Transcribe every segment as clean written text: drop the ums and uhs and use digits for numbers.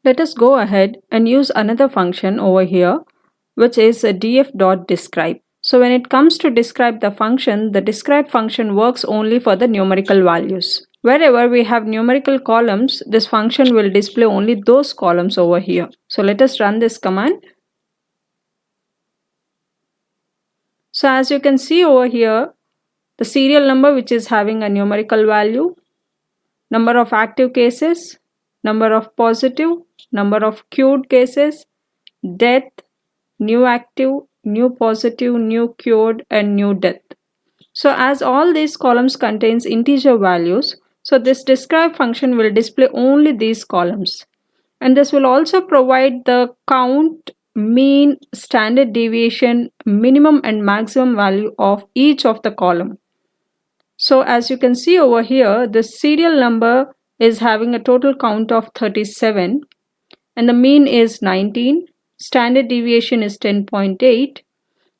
Let us go ahead and use another function over here, which is a df.describe. So when it comes to describe the function, the describe function works only for the numerical values. Wherever we have numerical columns, this function will display only those columns over here. So let us run this command. So as you can see over here, the serial number which is having a numerical value, number of active cases, number of positive, number of cured cases, death, new active, new positive, new cured, and new death. So as all these columns contains integer values, so this describe function will display only these columns. And this will also provide the count, mean, standard deviation, minimum and maximum value of each of the column. So as you can see over here, the serial number is having a total count of 37 and the mean is 19, standard deviation is 10.8.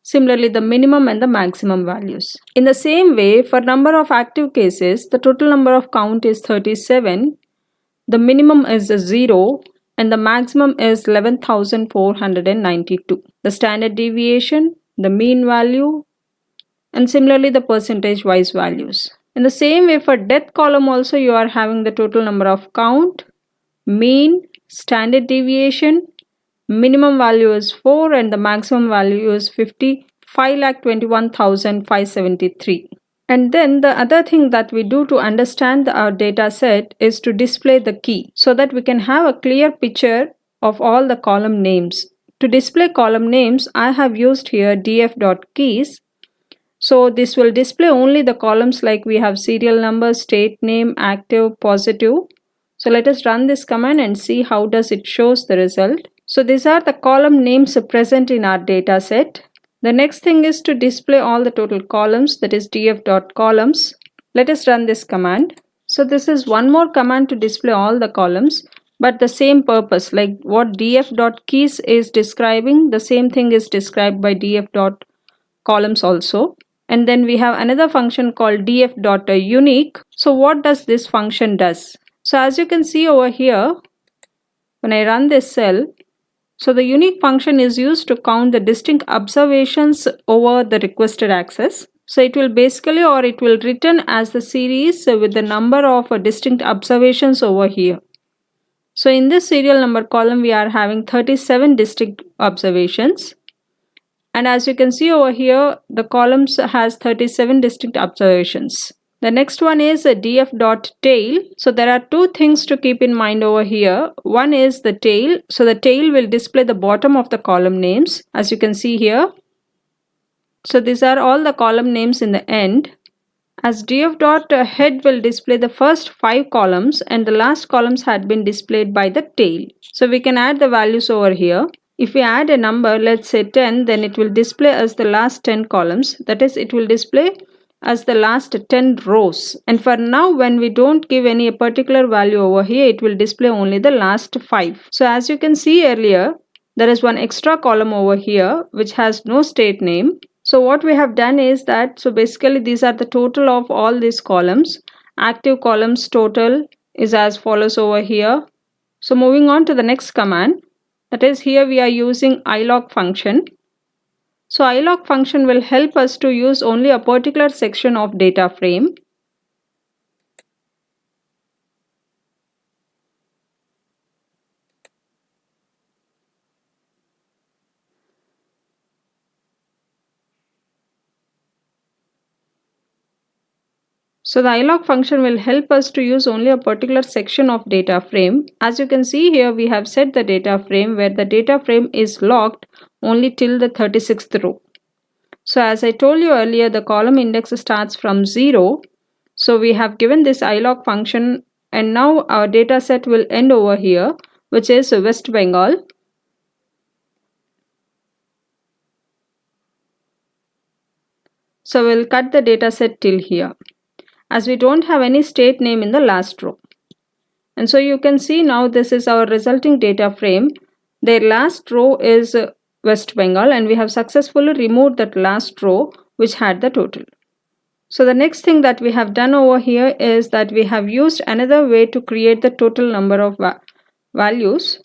Similarly, the minimum and the maximum values. In the same way, for number of active cases, the total number of count is 37, the minimum is 0, and the maximum is 11,492. The standard deviation, the mean value, and similarly the percentage wise values. In the same way, for death column also you are having the total number of count, mean, standard deviation, minimum value is 4 and the maximum value is 5,21,573. And then the other thing that we do to understand our data set is to display the key so that we can have a clear picture of all the column names. To display column names, I have used here df.keys. So this will display only the columns like we have serial number, state name, active, positive. So let us run this command and see how does it shows the result. So these are the column names present in our data set. The next thing is to display all the total columns, that is df.columns. Let us run this command. So this is one more command to display all the columns, but the same purpose, like what df.keys is describing, the same thing is described by df.columns also. And then we have another function called df.unique. So what does this function does? So as you can see over here, when I run this cell, so the unique function is used to count the distinct observations over the requested access. So it will basically, or it will return as the series with the number of distinct observations over here. So in this serial number column, we are having 37 distinct observations. And as you can see over here, the columns has 37 distinct observations. The next one is a df.tail. So there are two things to keep in mind over here. One is the tail. So the tail will display the bottom of the column names, as you can see here. So these are all the column names in the end. As df.head will display the first 5 columns and the last columns had been displayed by the tail. So we can add the values over here. If we add a number, let's say 10, then it will display as the last 10 columns. That is, it will display as the last 10 rows. And for now, when we don't give any particular value over here, it will display only the last 5. So as you can see earlier, there is one extra column over here which has no state name. So what we have done is that, so basically these are the total of all these columns. Active columns total is as follows over here. So moving on to the next command, that is, here we are using Ilock function. So Ilock function will help us to use only a particular section of data frame. So the Ilock function will help us to use only a particular section of data frame. As you can see here, we have set the data frame where the data frame is locked only till the 36th row. So as I told you earlier, the column index starts from 0. So we have given this Ilock function and now our data set will end over here, which is West Bengal. So we'll cut the data set till here, as we don't have any state name in the last row. And so you can see now this is our resulting data frame. Their last row is West Bengal and we have successfully removed that last row which had the total. So the next thing that we have done over here is that we have used another way to create the total number of values.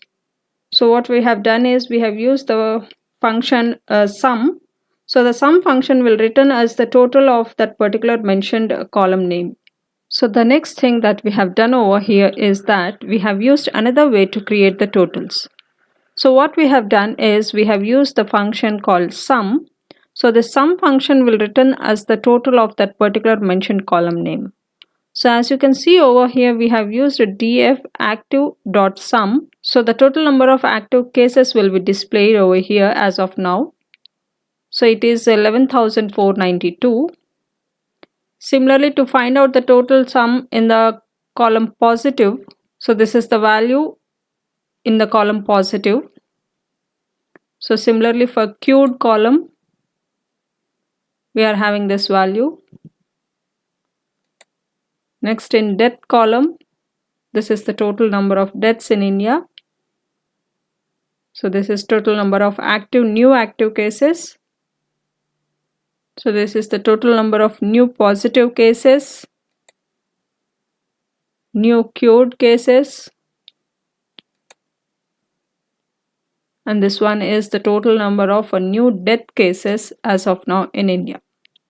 So what we have done is we have used the function sum. So the sum function will return as the total of that particular mentioned column name. So the next thing that we have done over here is that we have used another way to create the totals. So what we have done is we have used the function called sum. So the sum function will return as the total of that particular mentioned column name. So as you can see over here, we have used a df active.sum. So the total number of active cases will be displayed over here as of now. So it is 11,492. Similarly, to find out the total sum in the column positive, so this is the value in the column positive. So similarly for queued column, we are having this value. Next in death column, this is the total number of deaths in India. So this is total number of new active cases. So this is the total number of new positive cases, new cured cases, and this one is the total number of new death cases as of now in India.